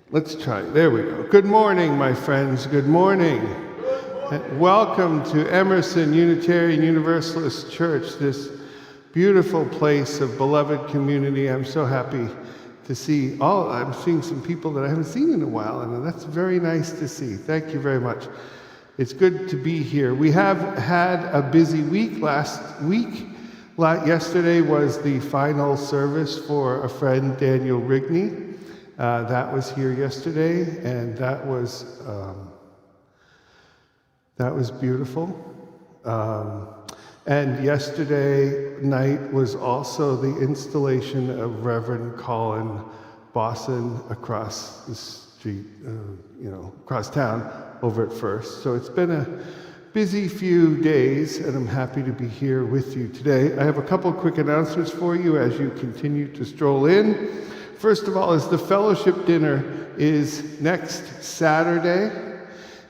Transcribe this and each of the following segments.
Let's try. There we go. Good morning, my friends. Good morning. And welcome to Emerson Unitarian Universalist Church, this beautiful place of beloved community. I'm so happy to see I'm seeing some people that I haven't seen in a while, and that's very nice to see. Thank you very much. It's good to be here. We have had a busy week last week. Yesterday was the final service for a friend, Daniel Rigney. That was here yesterday, and that was beautiful. And yesterday night was also the installation of Reverend Colin Bosson across the street, across town over at First. So it's been a busy few days, and I'm happy to be here with you today. I have a couple quick announcements for you as you continue to stroll in. First of all, the fellowship dinner is next Saturday.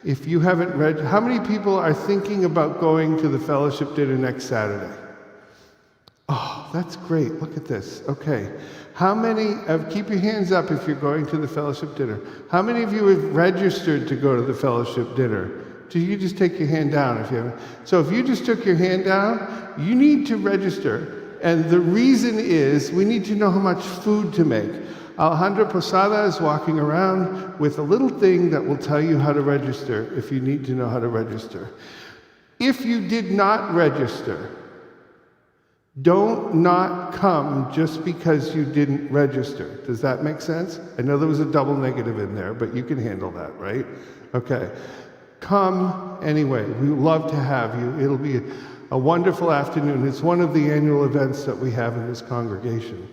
If you haven't read, how many people are thinking about going to the fellowship dinner next Saturday? Oh, that's great. Look at this. Okay. How many keep your hands up if you're going to the fellowship dinner. How many of you have registered to go to the fellowship dinner? Do you just take your hand down if you haven't? So if you just took your hand down, you need to register. And the reason is we need to know how much food to make. Alejandra Posada is walking around with a little thing that will tell you how to register if you need to know how to register. If you did not register, don't not come just because you didn't register. Does that make sense? I know there was a double negative in there, but you can handle that, right? Okay. Come anyway. We would love to have you. It'll be a wonderful afternoon. It's one of the annual events that we have in this congregation.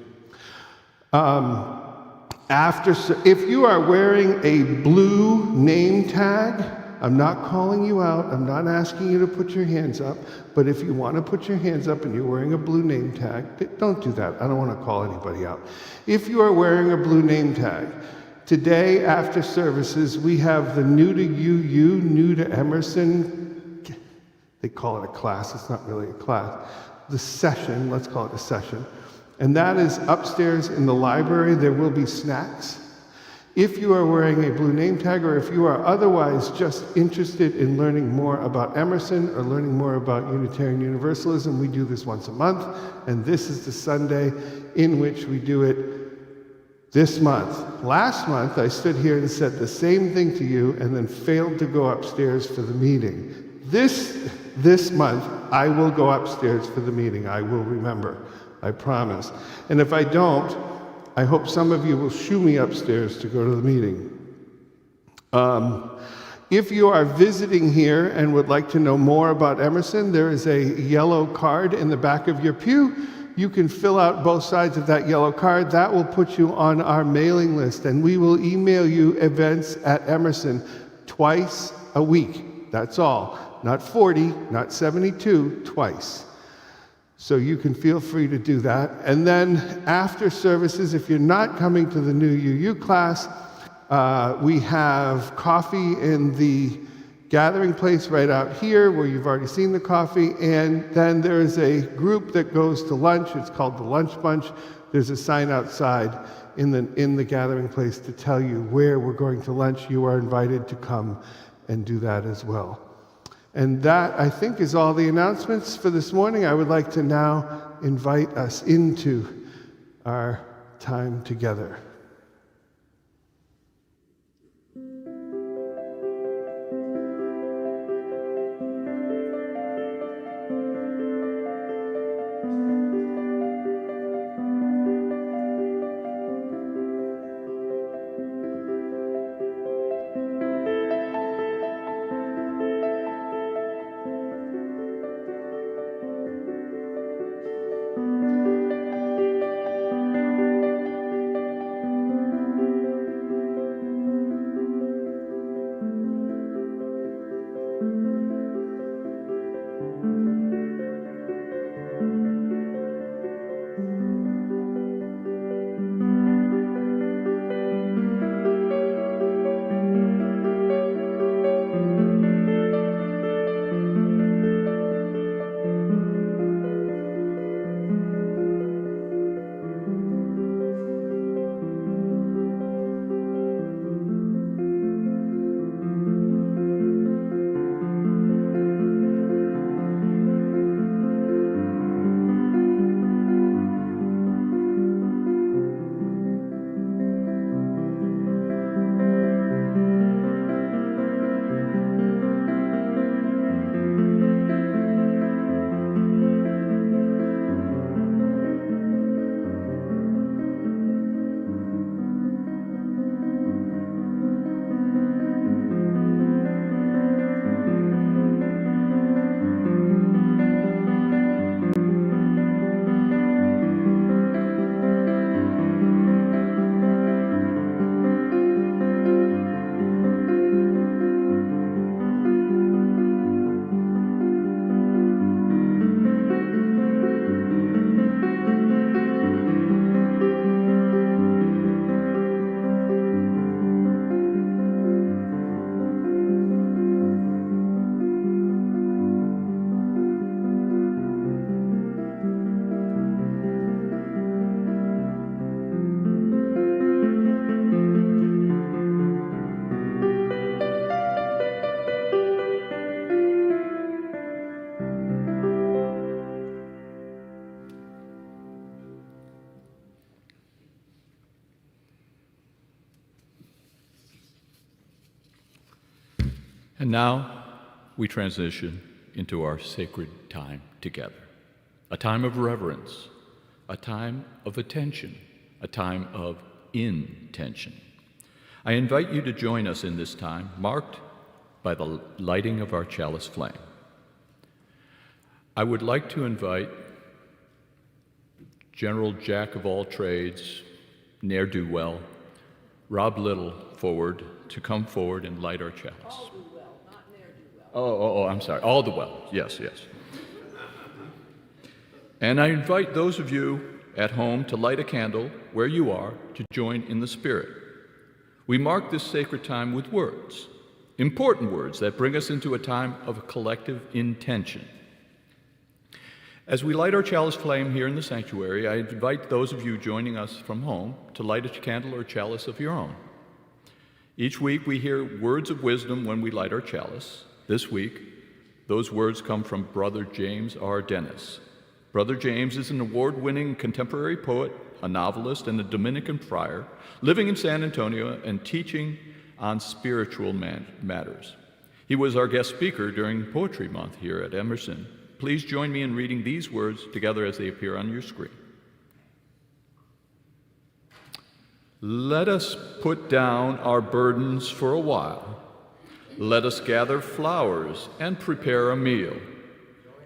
If you are wearing a blue name tag, I'm not calling you out. I'm not asking you to put your hands up. But if you want to put your hands up and you're wearing a blue name tag, don't do that. I don't want to call anybody out. If you are wearing a blue name tag, today after services, we have the New to UU, New to Emerson. They call it a class. It's not really a class. The session, let's call it a session. And that is upstairs in the library. There will be snacks. If you are wearing a blue name tag, or if you are otherwise just interested in learning more about Emerson or learning more about Unitarian Universalism, we do this once a month. And this is the Sunday in which we do it this month. Last month, I stood here and said the same thing to you and then failed to go upstairs for the meeting. This month, I will go upstairs for the meeting. I will remember. I promise. And if I don't, I hope some of you will shoo me upstairs to go to the meeting. If you are visiting here and would like to know more about Emerson, there is a yellow card in the back of your pew. You can fill out both sides of that yellow card. That will put you on our mailing list, and we will email you events at Emerson twice a week. That's all. Not 40, not 72, twice. So you can feel free to do that. And then after services, if you're not coming to the new UU class, we have coffee in the gathering place right out here where you've already seen the coffee. And then there is a group that goes to lunch. It's called the Lunch Bunch. There's a sign outside in the gathering place to tell you where we're going to lunch. You are invited to come and do that as well. And that, I think, is all the announcements for this morning. I would like to now invite us into our time together. And now we transition into our sacred time together, a time of reverence, a time of attention, a time of intention. I invite you to join us in this time, marked by the lighting of our chalice flame. I would like to invite General Jack of all trades, ne'er-do-well, Rob Little to come forward and light our chalice. All do well, not ne'er-do-well. I'm sorry. All the well. Yes. And I invite those of you at home to light a candle where you are to join in the spirit. We mark this sacred time with words, important words that bring us into a time of collective intention. As we light our chalice flame here in the sanctuary, I invite those of you joining us from home to light a candle or chalice of your own. Each week we hear words of wisdom when we light our chalice. This week, those words come from Brother James R. Dennis. Brother James is an award-winning contemporary poet, a novelist, and a Dominican friar, living in San Antonio and teaching on spiritual matters. He was our guest speaker during Poetry Month here at Emerson. Please join me in reading these words together as they appear on your screen. Let us put down our burdens for a while. Let us gather flowers and prepare a meal.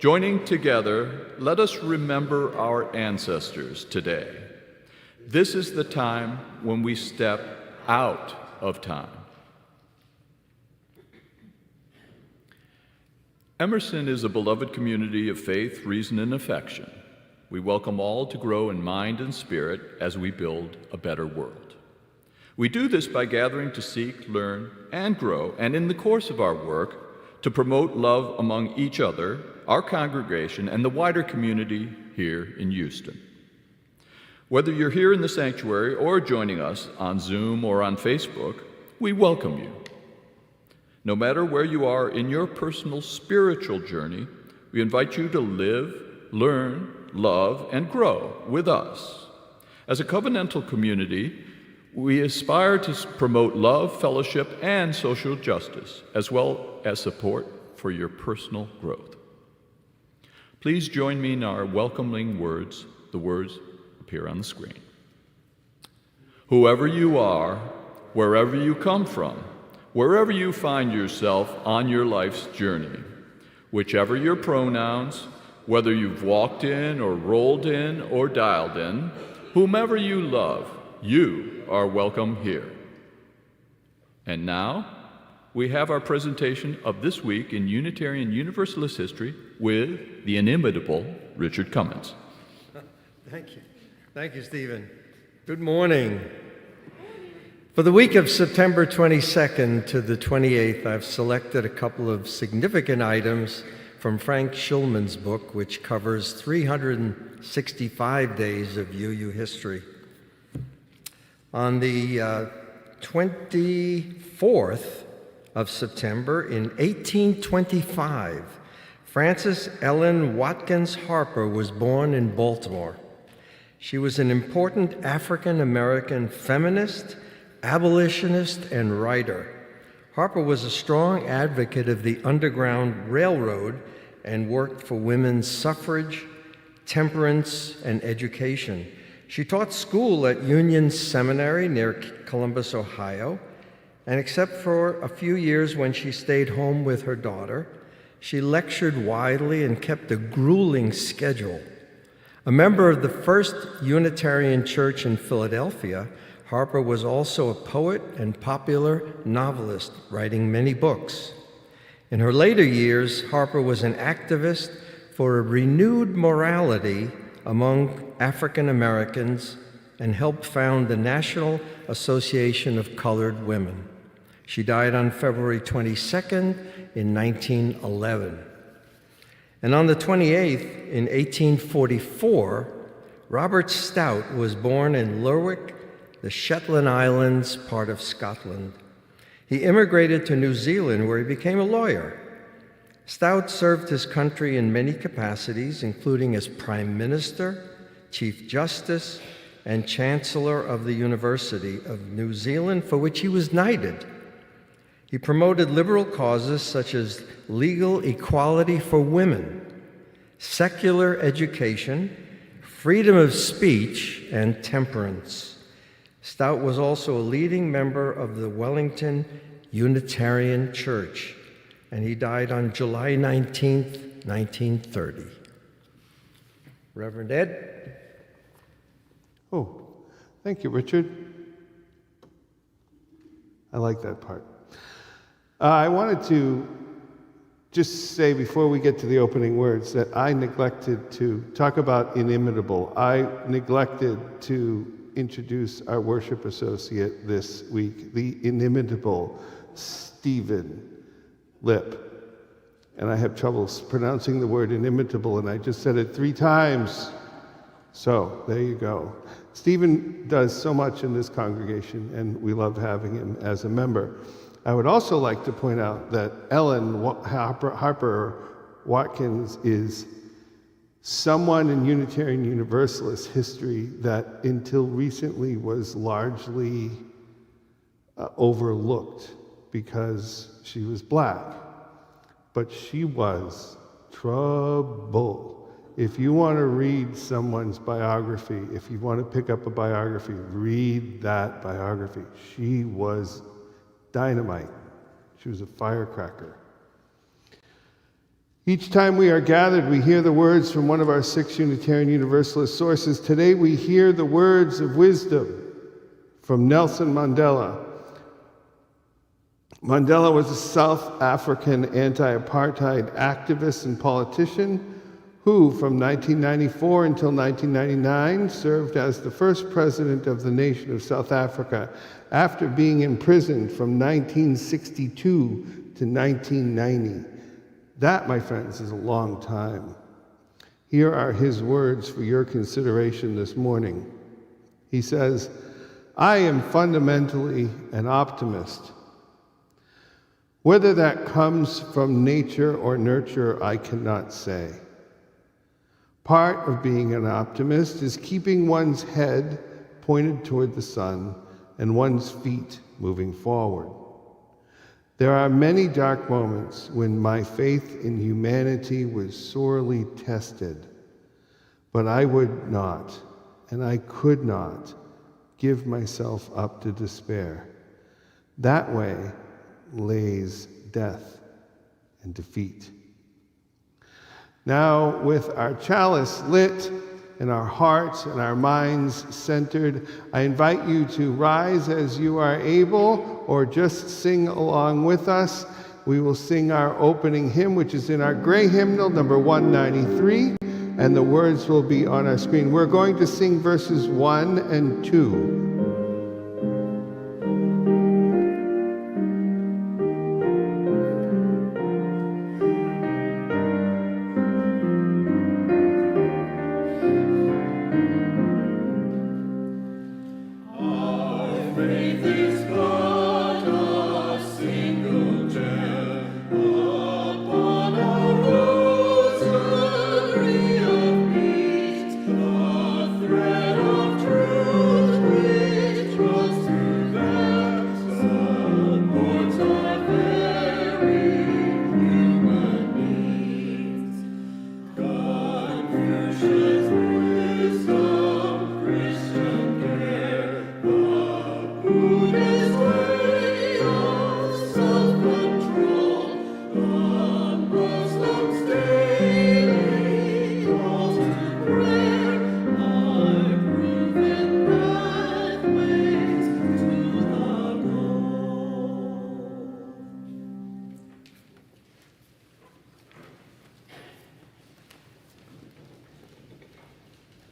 Joining together, let us remember our ancestors today. This is the time when we step out of time. Emerson is a beloved community of faith, reason, and affection. We welcome all to grow in mind and spirit as we build a better world. We do this by gathering to seek, learn, and grow, and in the course of our work, to promote love among each other, our congregation, and the wider community here in Houston. Whether you're here in the sanctuary or joining us on Zoom or on Facebook, we welcome you. No matter where you are in your personal spiritual journey, we invite you to live, learn, love, and grow with us. As a covenantal community, we aspire to promote love, fellowship, and social justice, as well as support for your personal growth. Please join me in our welcoming words. The words appear on the screen. Whoever you are, wherever you come from, wherever you find yourself on your life's journey, whichever your pronouns, whether you've walked in or rolled in or dialed in, whomever you love, you are welcome here. And now, we have our presentation of this week in Unitarian Universalist history with the inimitable Richard Cummins. Thank you. Thank you, Stephen. Good morning. For the week of September 22nd to the 28th, I've selected a couple of significant items from Frank Schulman's book, which covers 365 days of UU history. On the 24th of September in 1825, Frances Ellen Watkins Harper was born in Baltimore. She was an important African-American feminist, abolitionist, and writer. Harper was a strong advocate of the Underground Railroad and worked for women's suffrage, temperance, and education. She taught school at Union Seminary near Columbus, Ohio, and except for a few years when she stayed home with her daughter, she lectured widely and kept a grueling schedule. A member of the First Unitarian Church in Philadelphia, Harper was also a poet and popular novelist, writing many books. In her later years, Harper was an activist for a renewed morality among African Americans and helped found the National Association of Colored Women. She died on February 22nd in 1911. And on the 28th, in 1844, Robert Stout was born in Lerwick, the Shetland Islands, part of Scotland. He immigrated to New Zealand, where he became a lawyer. Stout served his country in many capacities, including as Prime Minister, Chief Justice, and Chancellor of the University of New Zealand, for which he was knighted. He promoted liberal causes such as legal equality for women, secular education, freedom of speech, and temperance. Stout was also a leading member of the Wellington Unitarian Church, and he died on July 19th, 1930. Reverend Ed? Oh, thank you, Richard. I like that part. I wanted to just say before we get to the opening words that I neglected to talk about inimitable. I neglected to introduce our worship associate this week, the inimitable Stephen Lip. And I have trouble pronouncing the word inimitable, and I just said it 3 times. So there you go. Stephen does so much in this congregation, and we love having him as a member. I would also like to point out that Ellen Harper Watkins is someone in Unitarian Universalist history that until recently was largely overlooked because she was black. But she was trouble. If you want to read someone's biography, if you want to pick up a biography, read that biography. She was dynamite. She was a firecracker. Each time we are gathered, we hear the words from one of our 6 Unitarian Universalist sources. Today we hear the words of wisdom from Nelson Mandela. Mandela was a South African anti-apartheid activist and politician who, from 1994 until 1999, served as the first president of the nation of South Africa after being imprisoned from 1962 to 1990. That, my friends, is a long time. Here are his words for your consideration this morning. He says, "I am fundamentally an optimist. Whether that comes from nature or nurture, I cannot say. Part of being an optimist is keeping one's head pointed toward the sun and one's feet moving forward. There are many dark moments when my faith in humanity was sorely tested, but I would not, and I could not, give myself up to despair. That way lays death and defeat." Now, with our chalice lit and our hearts and our minds centered, I invite you to rise as you are able or just sing along with us. We will sing our opening hymn, which is in our gray hymnal, number 193, and the words will be on our screen. We're going to sing verses 1 and 2.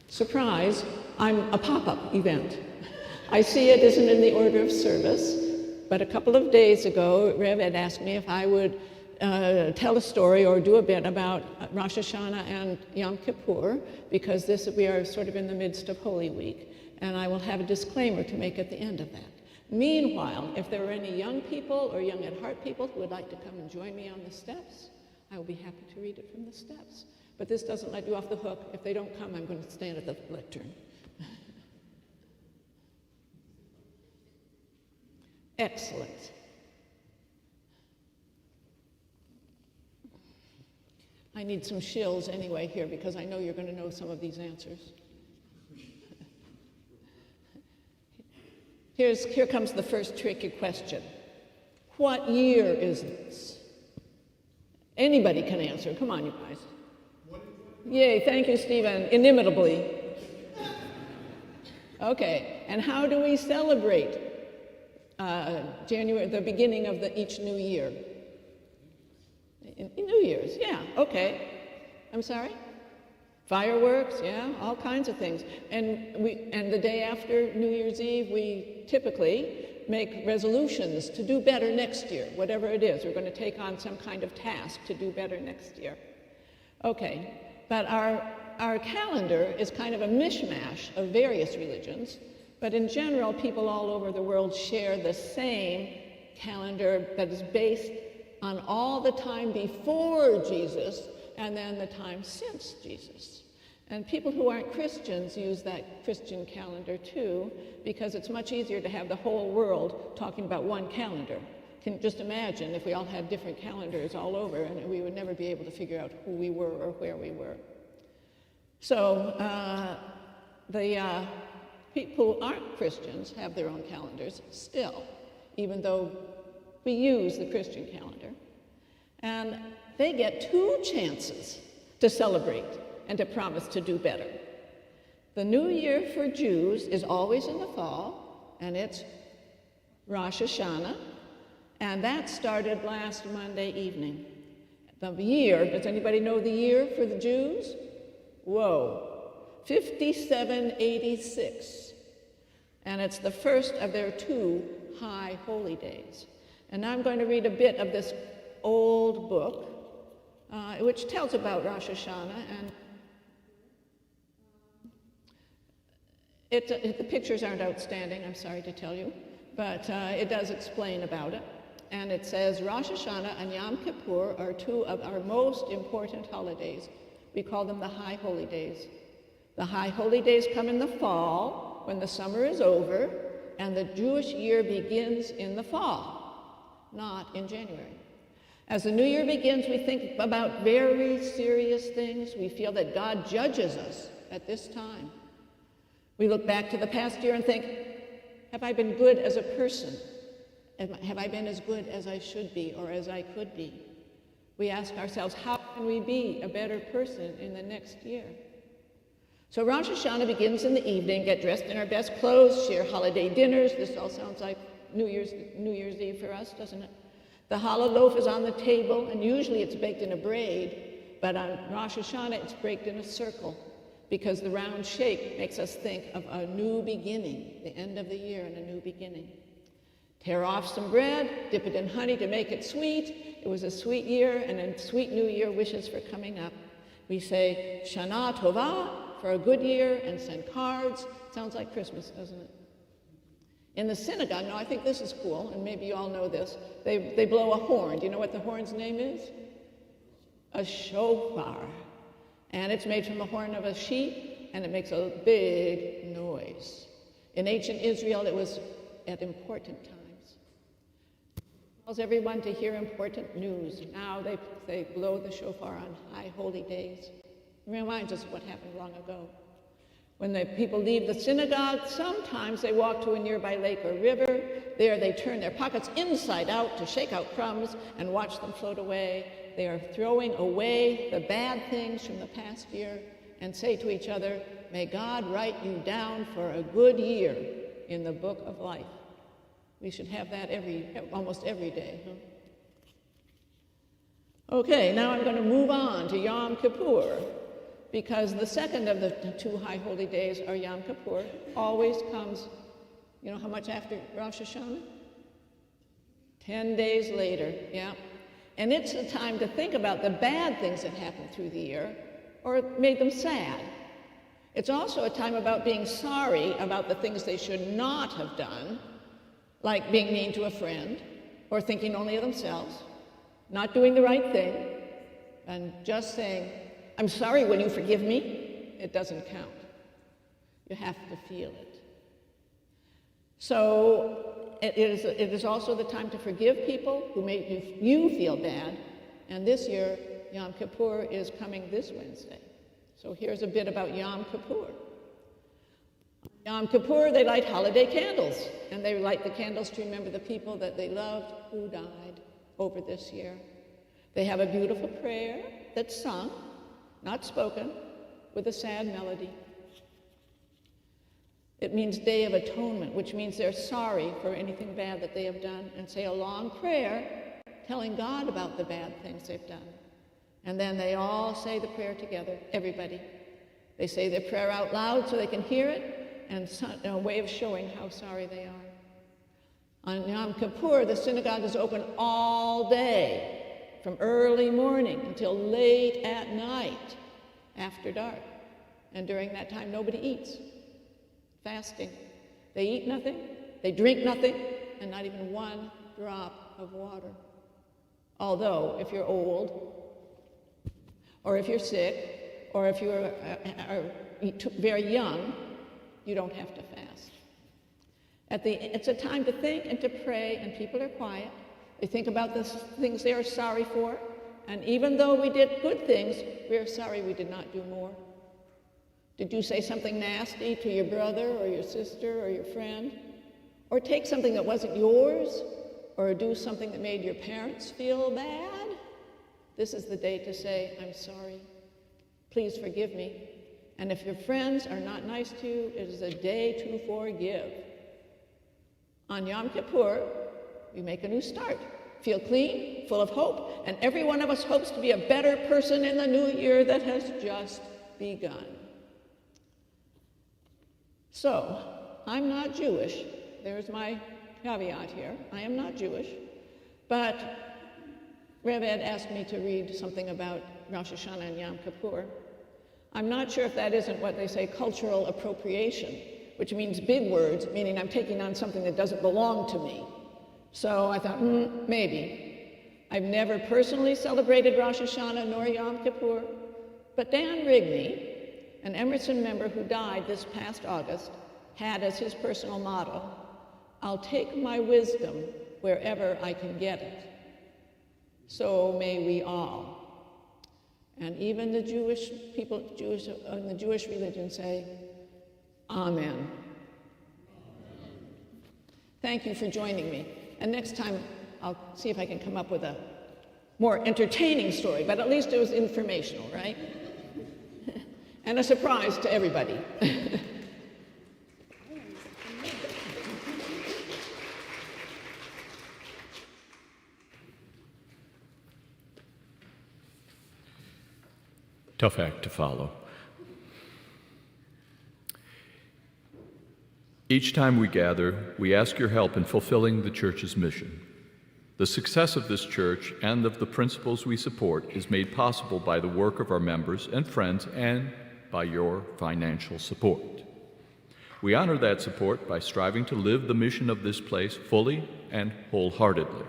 Surprise, I'm a pop-up event. I see it isn't in the order of service, but a couple of days ago, Rev had asked me if I would tell a story or do a bit about Rosh Hashanah and Yom Kippur, because we are sort of in the midst of Holy Week, and I will have a disclaimer to make at the end of that. Meanwhile, if there are any young people or young at heart people who would like to come and join me on the steps, I will be happy to read it from the steps. But this doesn't let you off the hook. If they don't come, I'm going to stand at the lectern. Excellent. I need some shills anyway here because I know you're going to know some of these answers. Here comes the first tricky question. What year is this? Anybody can answer. Come on, you guys. Yay, thank you, Stephen. Inimitably. Okay, and how do we celebrate January, the beginning of each new year? In New Year's, yeah, okay. I'm sorry? Fireworks, yeah, all kinds of things. And the day after New Year's Eve, we typically make resolutions to do better next year, whatever it is. We're going to take on some kind of task to do better next year. Okay, but our calendar is kind of a mishmash of various religions, but in general, people all over the world share the same calendar that is based on all the time before Jesus and then the time since Jesus. And people who aren't Christians use that Christian calendar too, because it's much easier to have the whole world talking about one calendar. Can just imagine if we all had different calendars all over, and we would never be able to figure out who we were or where we were. So the people who aren't Christians have their own calendars still, even though we use the Christian calendar. And they get 2 chances to celebrate and to promise to do better. The New Year for Jews is always in the fall, and it's Rosh Hashanah, and that started last Monday evening. The year, does anybody know the year for the Jews? Whoa, 5786. And it's the first of their 2 high holy days. And now I'm going to read a bit of this old book, which tells about Rosh Hashanah, and the pictures aren't outstanding, I'm sorry to tell you, but it does explain about it. And it says, Rosh Hashanah and Yom Kippur are 2 of our most important holidays. We call them the High Holy Days. The High Holy Days come in the fall, when the summer is over, and the Jewish year begins in the fall, not in January. As the new year begins, we think about very serious things. We feel that God judges us at this time. We look back to the past year and think, have I been good as a person? Have I been as good as I should be or as I could be? We ask ourselves, how can we be a better person in the next year? So Rosh Hashanah begins in the evening, get dressed in our best clothes, share holiday dinners. This all sounds like New Year's Eve for us, doesn't it? The challah loaf is on the table, and usually it's baked in a braid, but on Rosh Hashanah it's baked in a circle, because the round shape makes us think of a new beginning, the end of the year and a new beginning. Tear off some bread, dip it in honey to make it sweet. It was a sweet year, and a sweet new year wishes for coming up. We say Shana Tova for a good year and send cards. Sounds like Christmas, doesn't it? In the synagogue, now I think this is cool, and maybe you all know this, they blow a horn. Do you know what the horn's name is? A shofar. And it's made from the horn of a sheep, and it makes a big noise. In ancient Israel, it was at important times. It tells everyone to hear important news. Now they blow the shofar on high holy days. It reminds us of what happened long ago. When the people leave the synagogue, sometimes they walk to a nearby lake or river. There they turn their pockets inside out to shake out crumbs and watch them float away. They are throwing away the bad things from the past year and say to each other, may God write you down for a good year in the book of life. We should have that almost every day. Huh? Okay, now I'm going to move on to Yom Kippur, because the second of the 2 high holy days are Yom Kippur. Always comes, you know how much after Rosh Hashanah? 10 days later, yeah. And it's a time to think about the bad things that happened through the year or made them sad. It's also a time about being sorry about the things they should not have done, like being mean to a friend or thinking only of themselves, not doing the right thing, and just saying, I'm sorry when you forgive me. It doesn't count. You have to feel it. So it is also the time to forgive people who made you feel bad. And this year, Yom Kippur is coming this Wednesday. So here's a bit about Yom Kippur. Yom Kippur, they light holiday candles, and they light the candles to remember the people that they loved who died over this year. They have a beautiful prayer that's sung, not spoken, with a sad melody. It means Day of Atonement, which means they're sorry for anything bad that they have done, and say a long prayer telling God about the bad things they've done. And then they all say the prayer together, everybody. They say their prayer out loud so they can hear it, and a way of showing how sorry they are. On Yom Kippur, the synagogue is open all day, from early morning until late at night, after dark. And during that time, nobody eats. Fasting. They eat nothing, they drink nothing, and not even one drop of water. Although, if you're old, or if you're sick, or if you are very young, you don't have to fast. It's a time to think and to pray, and people are quiet. They think about the things they are sorry for, and even though we did good things, we are sorry we did not do more. Did you say something nasty to your brother or your sister or your friend? Or take something that wasn't yours? Or do something that made your parents feel bad? This is the day to say, I'm sorry. Please forgive me. And if your friends are not nice to you, it is a day to forgive. On Yom Kippur, we make a new start. Feel clean, full of hope, and every one of us hopes to be a better person in the new year that has just begun. So, I'm not Jewish. There's my caveat here. I am not Jewish. But Rev Ed asked me to read something about Rosh Hashanah and Yom Kippur. I'm not sure if that isn't what they say cultural appropriation, which means big words, meaning I'm taking on something that doesn't belong to me. So I thought, maybe. I've never personally celebrated Rosh Hashanah nor Yom Kippur, but Dan Rigney, an Emerson member who died this past August, had as his personal motto, I'll take my wisdom wherever I can get it. So may we all. And even the Jewish people, in the Jewish religion say, Amen. Thank you for joining me. And next time, I'll see if I can come up with a more entertaining story, but at least it was informational, right? And a surprise to everybody. Tough act to follow. Each time we gather, we ask your help in fulfilling the church's mission. The success of this church and of the principles we support is made possible by the work of our members and friends and by your financial support. We honor that support by striving to live the mission of this place fully and wholeheartedly.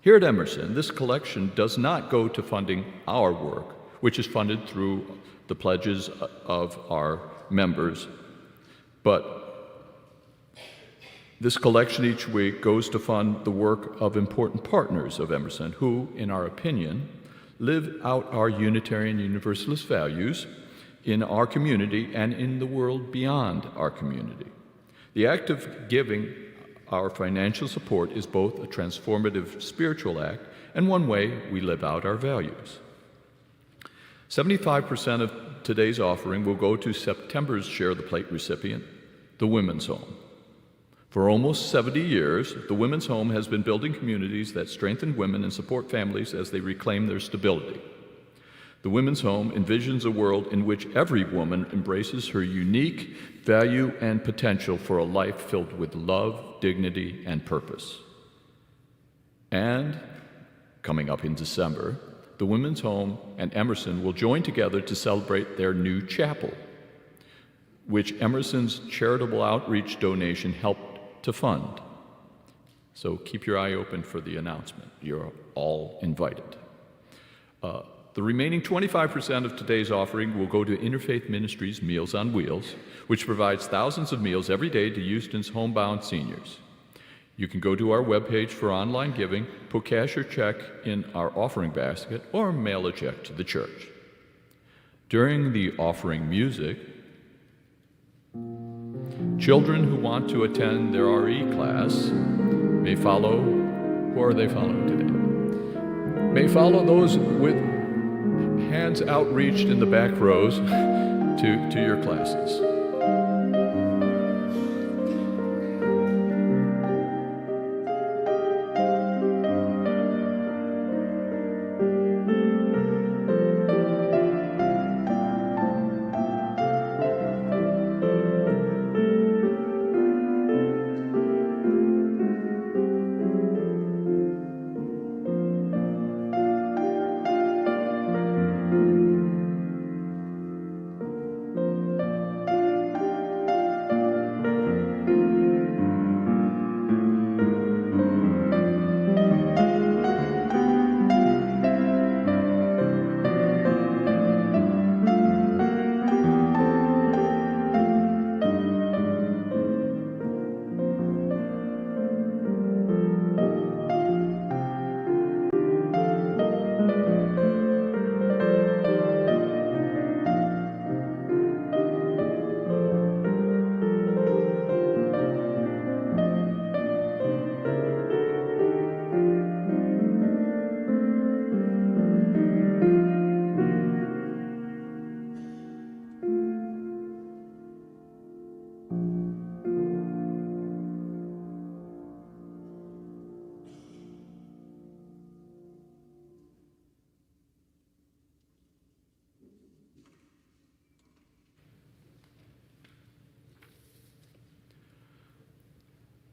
Here at Emerson, this collection does not go to funding our work, which is funded through the pledges of our members, but this collection each week goes to fund the work of important partners of Emerson who, in our opinion, live out our Unitarian Universalist values in our community and in the world beyond our community. The act of giving our financial support is both a transformative spiritual act and one way we live out our values. 75% of today's offering will go to September's Share the Plate recipient, the Women's Home. For almost 70 years, the Women's Home has been building communities that strengthen women and support families as they reclaim their stability. The Women's Home envisions a world in which every woman embraces her unique value and potential for a life filled with love, dignity, and purpose. And, coming up in December, the Women's Home and Emerson will join together to celebrate their new chapel, which Emerson's charitable outreach donation helped to fund. So keep your eye open for the announcement. You're all invited. The remaining 25% of today's offering will go to Interfaith Ministries Meals on Wheels, which provides thousands of meals every day to Houston's homebound seniors. You can go to our webpage for online giving, put cash or check in our offering basket, or mail a check to the church. During the offering music, children who want to attend their RE class may follow. Who are they following today? May follow those with hands outreached in the back rows to your classes.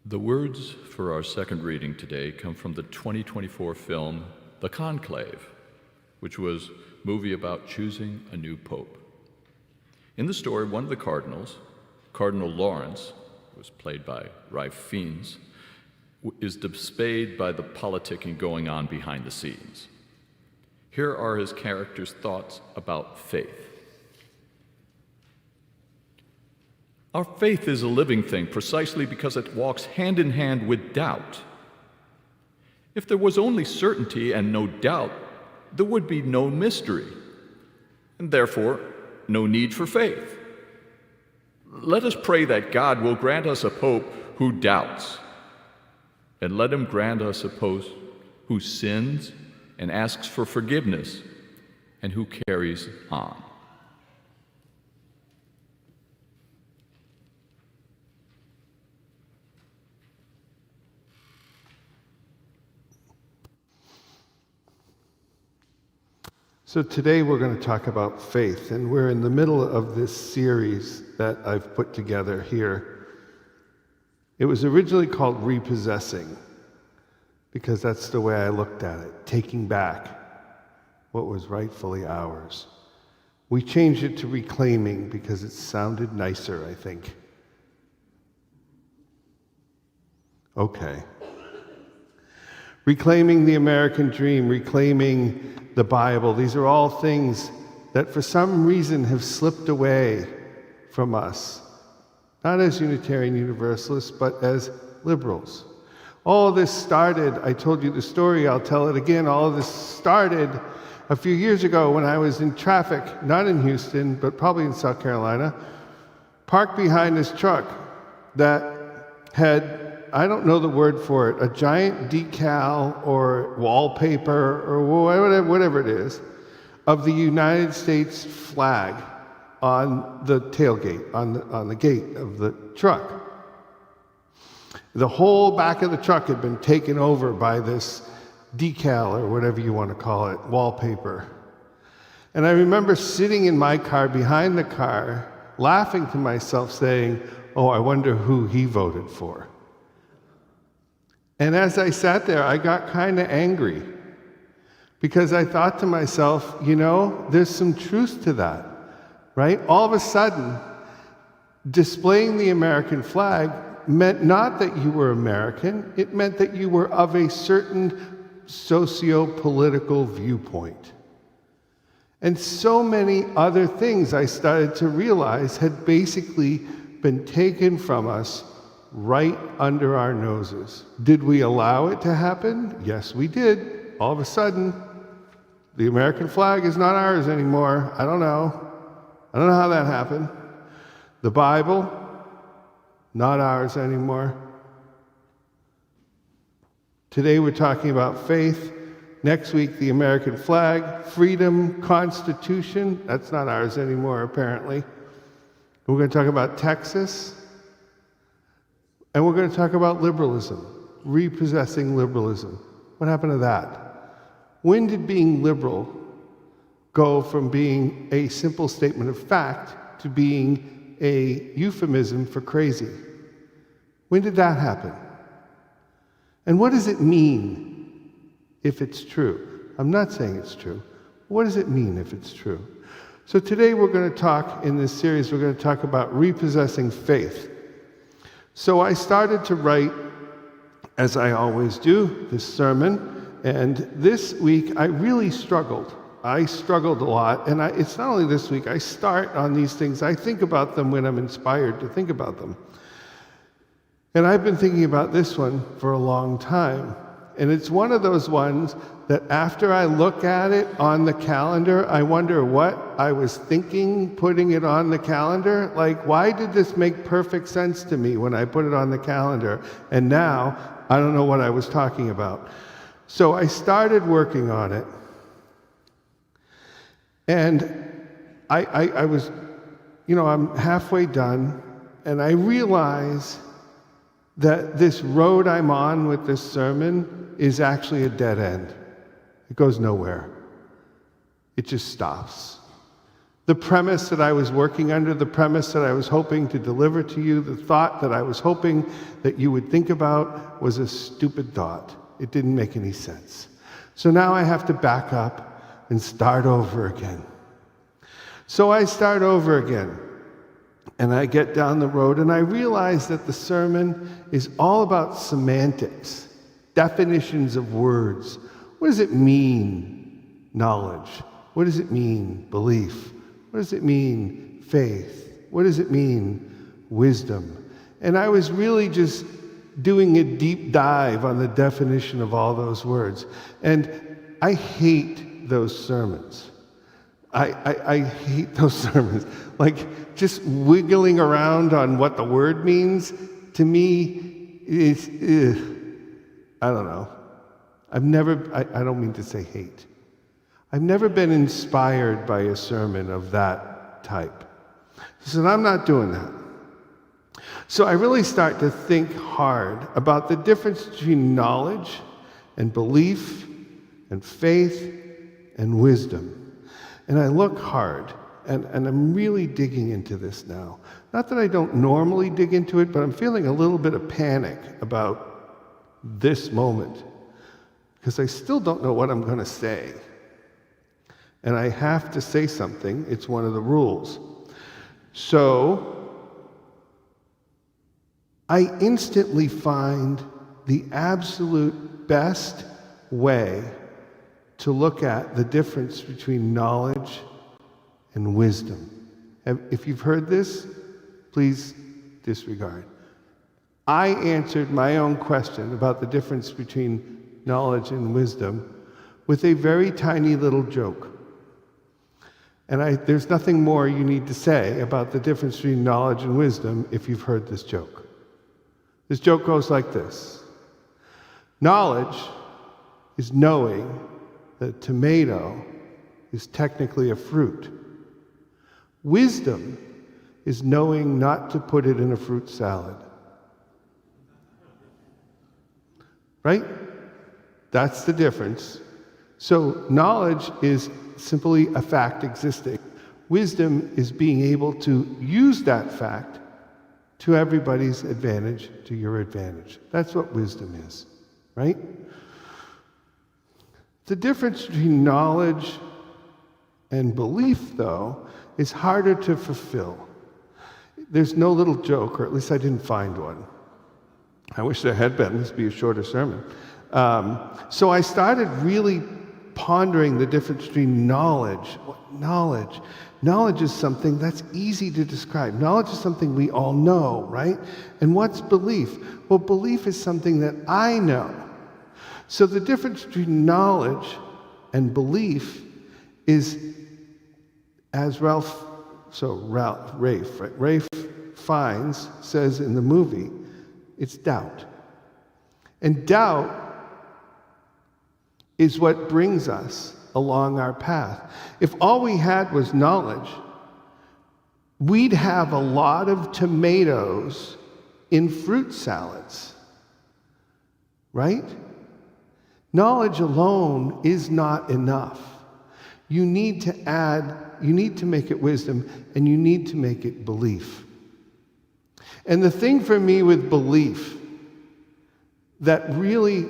The words for our second reading today come from the 2024 film The Conclave, which was a movie about choosing a new pope. In the story, one of the cardinals, Cardinal Lawrence, who was played by Ralph Fiennes, is dismayed by the politicking going on behind the scenes. Here are his character's thoughts about faith. Our faith is a living thing precisely because it walks hand in hand with doubt. If there was only certainty and no doubt, there would be no mystery, and therefore no need for faith. Let us pray that God will grant us a pope who doubts, and let him grant us a pope who sins and asks for forgiveness and who carries on. So today we're going to talk about faith, and we're in the middle of this series that I've put together here. It was originally called Repossessing, because that's the way I looked at it, taking back what was rightfully ours. We changed it to Reclaiming because it sounded nicer, I think. Okay. Reclaiming the American dream, reclaiming the Bible. These are all things that for some reason have slipped away from us. Not as Unitarian Universalists, but as liberals. All of this started, I told you the story, I'll tell it again, all of this started a few years ago when I was in traffic, not in Houston, but probably in South Carolina, parked behind this truck that had, I don't know the word for it, a giant decal or wallpaper or whatever it is, of the United States flag on the tailgate, on the gate of the truck. The whole back of the truck had been taken over by this decal, or whatever you want to call it, wallpaper. And I remember sitting in my car, behind the car, laughing to myself, saying, oh, I wonder who he voted for. And as I sat there, I got kind of angry, because I thought to myself, you know, there's some truth to that, right? All of a sudden, displaying the American flag meant not that you were American, it meant that you were of a certain socio-political viewpoint. And so many other things I started to realize had basically been taken from us right under our noses. Did we allow it to happen? Yes, we did. All of a sudden, the American flag is not ours anymore. I don't know. I don't know how that happened. The Bible, not ours anymore. Today we're talking about faith. Next week, the American flag, freedom, Constitution. That's not ours anymore, apparently. We're going to talk about Texas. And we're going to talk about liberalism, repossessing liberalism. What happened to that? When did being liberal go from being a simple statement of fact to being a euphemism for crazy? When did that happen? And what does it mean if it's true? I'm not saying it's true. What does it mean if it's true? So today we're going to talk, in this series, we're going to talk about repossessing faith. So I started to write, as I always do, this sermon, and this week I really struggled. I struggled a lot, and it's not only this week. I start on these things. I think about them when I'm inspired to think about them. And I've been thinking about this one for a long time. And it's one of those ones that after I look at it on the calendar, I wonder what I was thinking putting it on the calendar. Like, why did this make perfect sense to me when I put it on the calendar? And now I don't know what I was talking about. So I started working on it. And I was, I'm halfway done, and I realize that this road I'm on with this sermon is actually a dead end. It goes nowhere. It just stops. The premise that I was working under, the premise that I was hoping to deliver to you, the thought that I was hoping that you would think about was a stupid thought. It didn't make any sense. So now I have to back up and start over again. So I start over again. And I get down the road and I realize that the sermon is all about semantics, definitions of words. What does it mean, knowledge? What does it mean, belief? What does it mean, faith? What does it mean, wisdom? And I was really just doing a deep dive on the definition of all those words. And I hate those sermons. I hate those sermons. Like, just wiggling around on what the word means, to me, is, I don't know. I don't mean to say hate. I've never been inspired by a sermon of that type. So I'm not doing that. So I really start to think hard about the difference between knowledge and belief and faith and wisdom. And I look hard, and I'm really digging into this now. Not that I don't normally dig into it, but I'm feeling a little bit of panic about this moment, because I still don't know what I'm going to say. And I have to say something. It's one of the rules. So I instantly find the absolute best way to look at the difference between knowledge and wisdom. If you've heard this, please disregard. I answered my own question about the difference between knowledge and wisdom with a very tiny little joke. And there's nothing more you need to say about the difference between knowledge and wisdom if you've heard this joke. This joke goes like this. Knowledge is knowing that a tomato is technically a fruit. Wisdom is knowing not to put it in a fruit salad. Right? That's the difference. So knowledge is simply a fact existing. Wisdom is being able to use that fact to everybody's advantage, to your advantage. That's what wisdom is, right? The difference between knowledge and belief, though, is harder to fulfill. There's no little joke, or at least I didn't find one. I wish there had been. This would be a shorter sermon. So I started really pondering the difference between knowledge. What knowledge? Knowledge is something that's easy to describe. Knowledge is something we all know, right? And what's belief? Well, belief is something that I know. So the difference between knowledge and belief is, as Rafe Fiennes says in the movie, it's doubt. And doubt is what brings us along our path. If all we had was knowledge, we'd have a lot of tomatoes in fruit salads, right? Knowledge alone is not enough. You need to make it wisdom, and you need to make it belief. And the thing for me with belief that really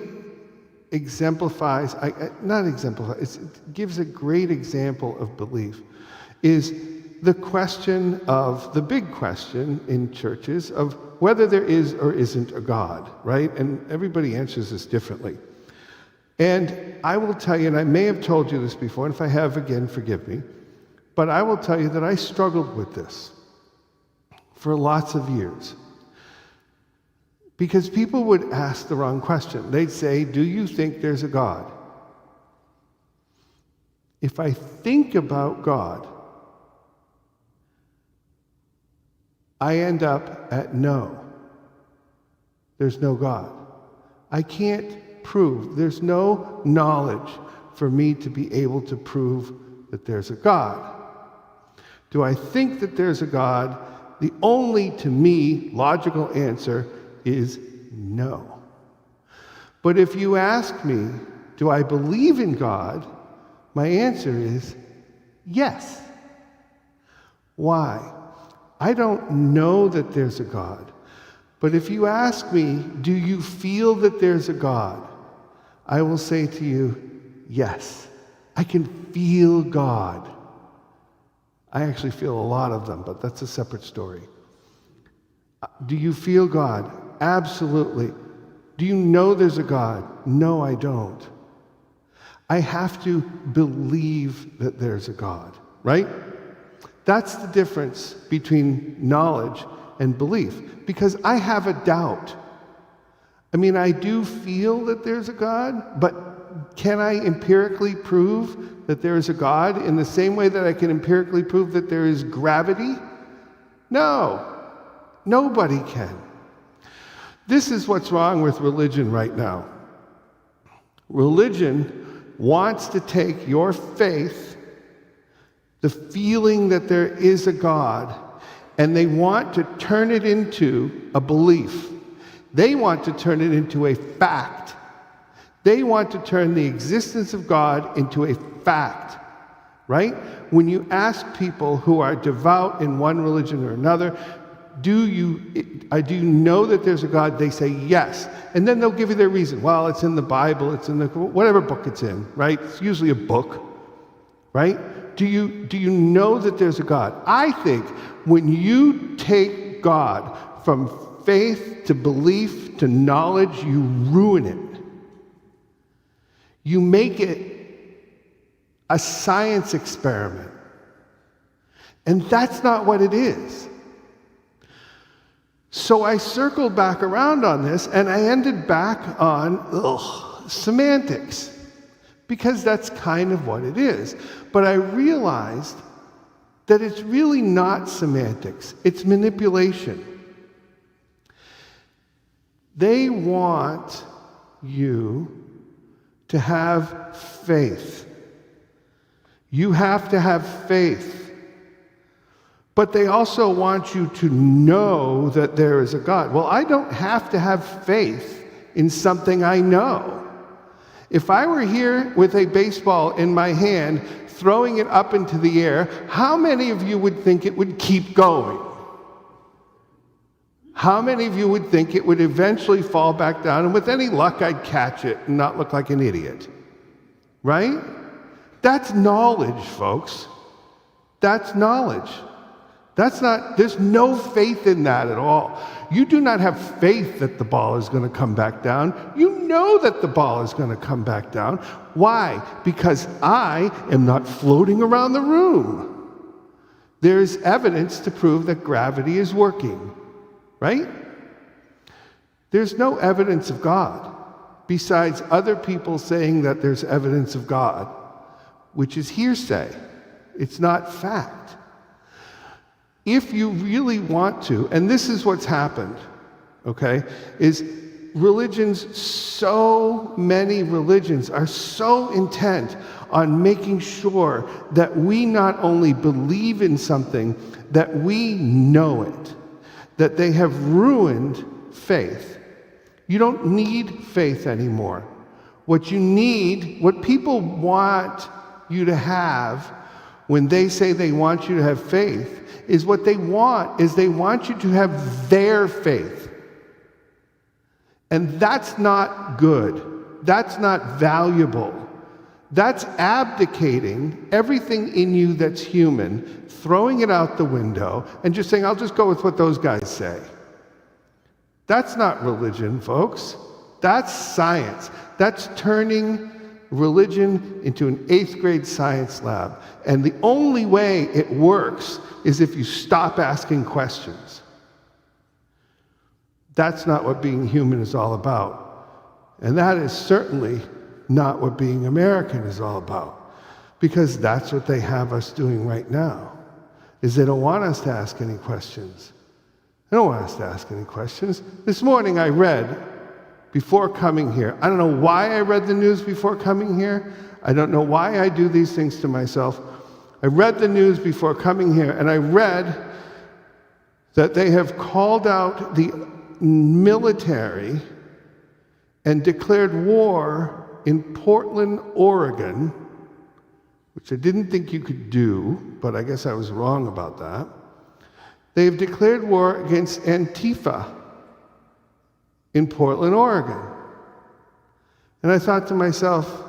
exemplifies, it gives a great example of belief, is the big question in churches of whether there is or isn't a God, right? And everybody answers this differently. And I will tell you, and I may have told you this before, and if I have, again, forgive me, but I will tell you that I struggled with this for lots of years. Because people would ask the wrong question. They'd say, do you think there's a God? If I think about God, I end up at no. There's no God. I can't prove. There's no knowledge for me to be able to prove that there's a God. Do I think that there's a God? The only, to me, logical answer is no. But if you ask me, do I believe in God? My answer is yes. Why? I don't know that there's a God. But if you ask me, do you feel that there's a God? I will say to you, yes. I can feel God. I actually feel a lot of them, but that's a separate story. Do you feel God? Absolutely. Do you know there's a God? No, I don't. I have to believe that there's a God, right? That's the difference between knowledge and belief, because I have a doubt. I mean, I do feel that there's a God, but can I empirically prove that there is a God in the same way that I can empirically prove that there is gravity? No, nobody can. This is what's wrong with religion right now. Religion wants to take your faith, the feeling that there is a God, and they want to turn it into a belief. They want to turn it into a fact. They want to turn the existence of God into a fact, right? When you ask people who are devout in one religion or another, do you know that there's a God? They say yes. And then they'll give you their reason. Well, it's in the Bible, it's in the whatever book it's in, right? It's usually a book, right? Do you know that there's a God? I think when you take God from faith to belief to knowledge, you ruin it. You make it a science experiment. And that's not what it is. So I circled back around on this, and I ended back on semantics, because that's kind of what it is. But I realized that it's really not semantics, it's manipulation. They want you to have faith. You have to have faith. But they also want you to know that there is a God. Well, I don't have to have faith in something I know. If I were here with a baseball in my hand, throwing it up into the air, how many of you would think it would keep going? How many of you would think it would eventually fall back down, and with any luck, I'd catch it and not look like an idiot? Right? That's knowledge, folks. That's knowledge. There's no faith in that at all. You do not have faith that the ball is going to come back down. You know that the ball is going to come back down. Why? Because I am not floating around the room. There's evidence to prove that gravity is working, right? There's no evidence of God besides other people saying that there's evidence of God, which is hearsay. It's not fact. If you really want to, and this is what's happened, okay, is so many religions are so intent on making sure that we not only believe in something, that we know it, that they have ruined faith. You don't need faith anymore. What you need, what people want you to have when they say they want you to have faith, is what they want is they want you to have their faith. And that's not good. That's not valuable. That's abdicating everything in you that's human, throwing it out the window, and just saying, I'll just go with what those guys say. That's not religion, folks. That's science. That's turning religion into an 8th grade science lab. And the only way it works is if you stop asking questions. That's not what being human is all about. And that is certainly not what being American is all about. Because that's what they have us doing right now, is they don't want us to ask any questions. They don't want us to ask any questions. This morning I read, before coming here, I don't know why I read the news before coming here. I don't know why I do these things to myself. I read the news before coming here, and I read that they have called out the military and declared war in Portland, Oregon, which I didn't think you could do, but I guess I was wrong about that. They've declared war against Antifa in Portland, Oregon. And I thought to myself,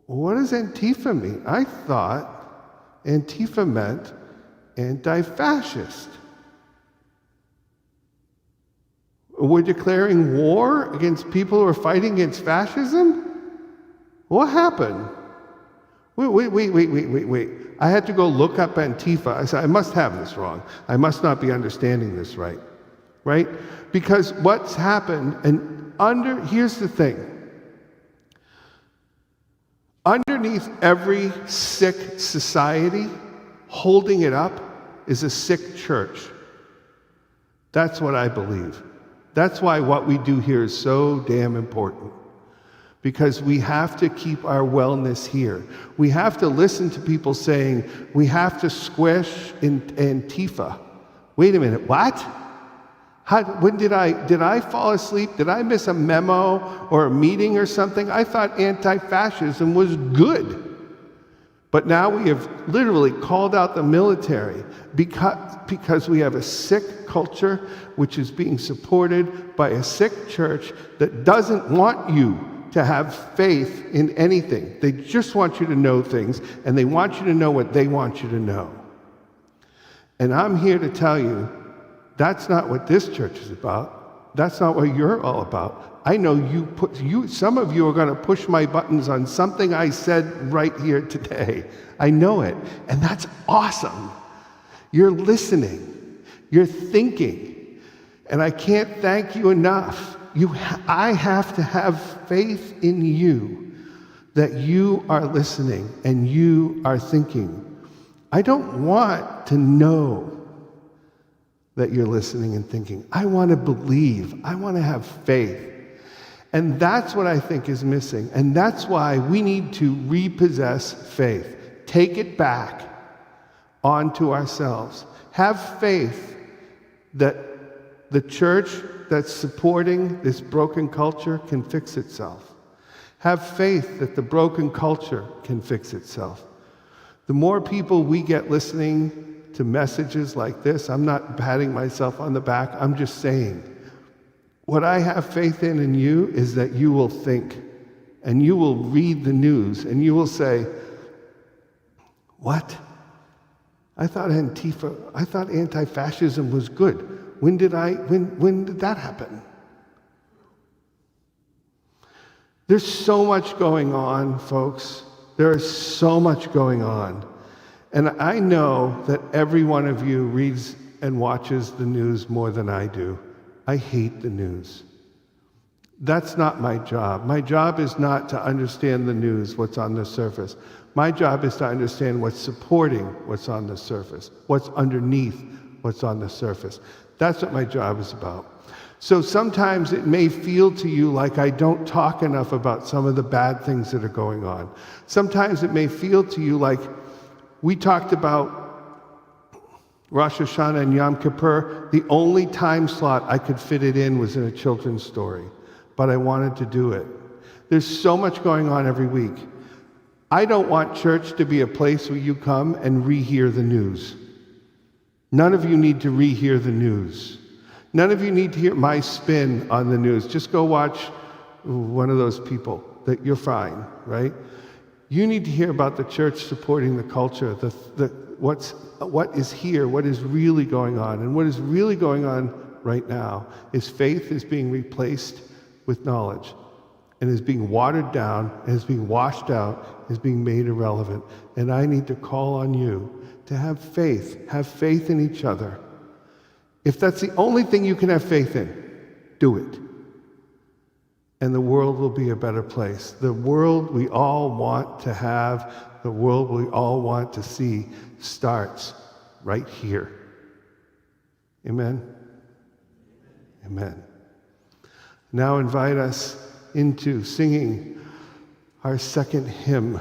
what does Antifa mean? I thought Antifa meant anti-fascist. We're declaring war against people who are fighting against fascism? What happened? Wait. I had to go look up Antifa. I said, I must have this wrong. I must not be understanding this right? Because what's happened, here's the thing. Underneath every sick society, holding it up, is a sick church. That's what I believe. That's why what we do here is so damn important. Because we have to keep our wellness here. We have to listen to people saying, we have to squish Antifa. Wait a minute, what? When did I fall asleep? Did I miss a memo or a meeting or something? I thought anti-fascism was good. But now we have literally called out the military because we have a sick culture which is being supported by a sick church that doesn't want you to have faith in anything. They just want you to know things, and they want you to know what they want you to know. And I'm here to tell you, that's not what this church is about. That's not what you're all about. I know some of you are going to push my buttons on something I said right here today. I know it, and that's awesome. You're listening. You're thinking. And I can't thank you enough. I have to have faith in you that you are listening and you are thinking. I don't want to know that you're listening and thinking. I want to believe. I want to have faith. And that's what I think is missing. And that's why we need to repossess faith. Take it back onto ourselves. Have faith that the church that's supporting this broken culture can fix itself. Have faith that the broken culture can fix itself. The more people we get listening to messages like this, I'm not patting myself on the back, I'm just saying, what I have faith in you is that you will think, and you will read the news, and you will say, what? I thought anti-fascism was good. When did that happen? There's so much going on, folks. There is so much going on. And I know that every one of you reads and watches the news more than I do. I hate the news. That's not my job. My job is not to understand the news, what's on the surface. My job is to understand what's supporting what's on the surface, what's underneath what's on the surface. That's what my job is about. So sometimes it may feel to you like I don't talk enough about some of the bad things that are going on. Sometimes it may feel to you like we talked about Rosh Hashanah and Yom Kippur. The only time slot I could fit it in was in a children's story, but I wanted to do it. There's so much going on every week. I don't want church to be a place where you come and rehear the news. None of you need to rehear the news. None of you need to hear my spin on the news. Just go watch one of those people. That you're fine, right? You need to hear about the church supporting the culture, what is here, what is really going on. And what is really going on right now is faith is being replaced with knowledge, and is being watered down, and is being washed out, is being made irrelevant. And I need to call on you to have faith in each other. If that's the only thing you can have faith in, do it. And the world will be a better place. The world we all want to have, the world we all want to see, starts right here. Amen? Amen. Now invite us into singing our second hymn.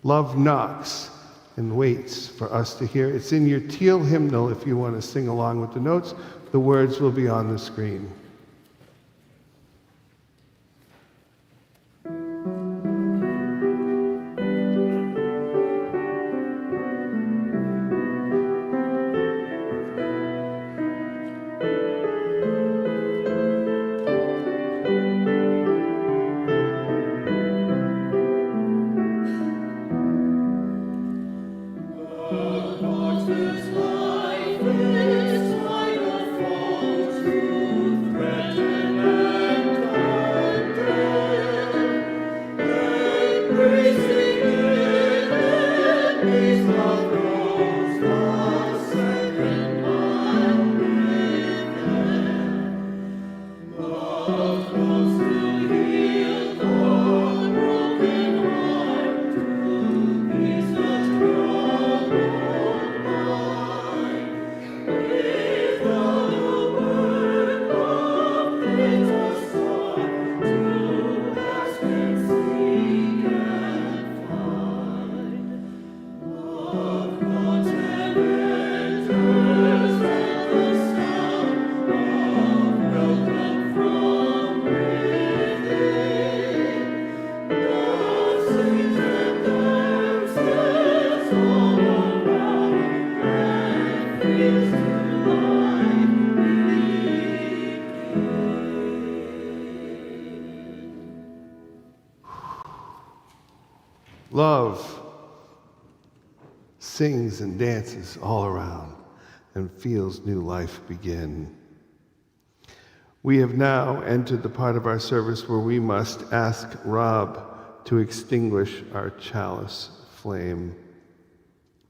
Love knocks and waits for us to hear. It's in your teal hymnal if you want to sing along with the notes. The words will be on the screen. Love sings and dances all around and feels new life begin. We have now entered the part of our service where we must ask Rob to extinguish our chalice flame.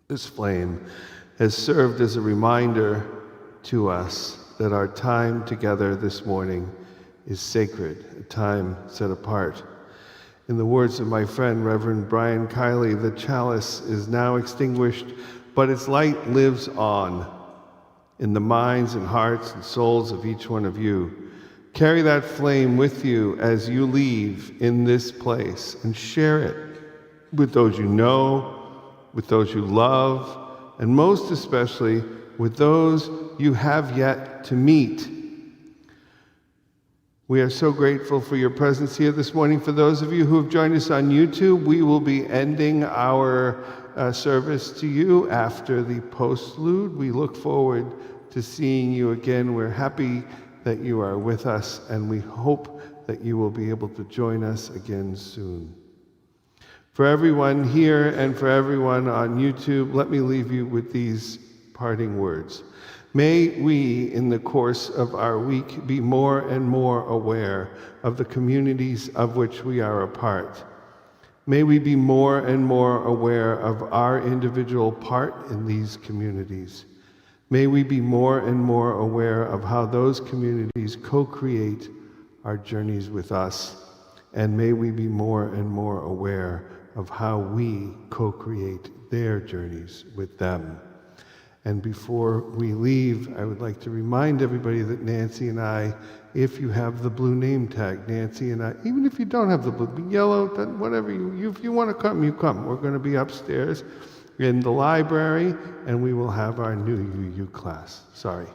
This flame has served as a reminder to us that our time together this morning is sacred, a time set apart. In the words of my friend, Reverend Brian Kiley, the chalice is now extinguished, but its light lives on in the minds and hearts and souls of each one of you. Carry that flame with you as you leave in this place and share it with those you know, with those you love, and most especially with those you have yet to meet. We are so grateful for your presence here this morning. For those of you who have joined us on YouTube, we will be ending our service to you after the postlude. We look forward to seeing you again. We're happy that you are with us, and we hope that you will be able to join us again soon. For everyone here and for everyone on YouTube, let me leave you with these parting words. May we, in the course of our week, be more and more aware of the communities of which we are a part. May we be more and more aware of our individual part in these communities. May we be more and more aware of how those communities co-create our journeys with us. And may we be more and more aware of how we co-create their journeys with them. And before we leave, I would like to remind everybody that Nancy and I, if you have the blue name tag, Nancy and I, even if you don't have the blue, yellow, whatever, if you want to come, you come. We're going to be upstairs in the library, and we will have our new UU class. Sorry.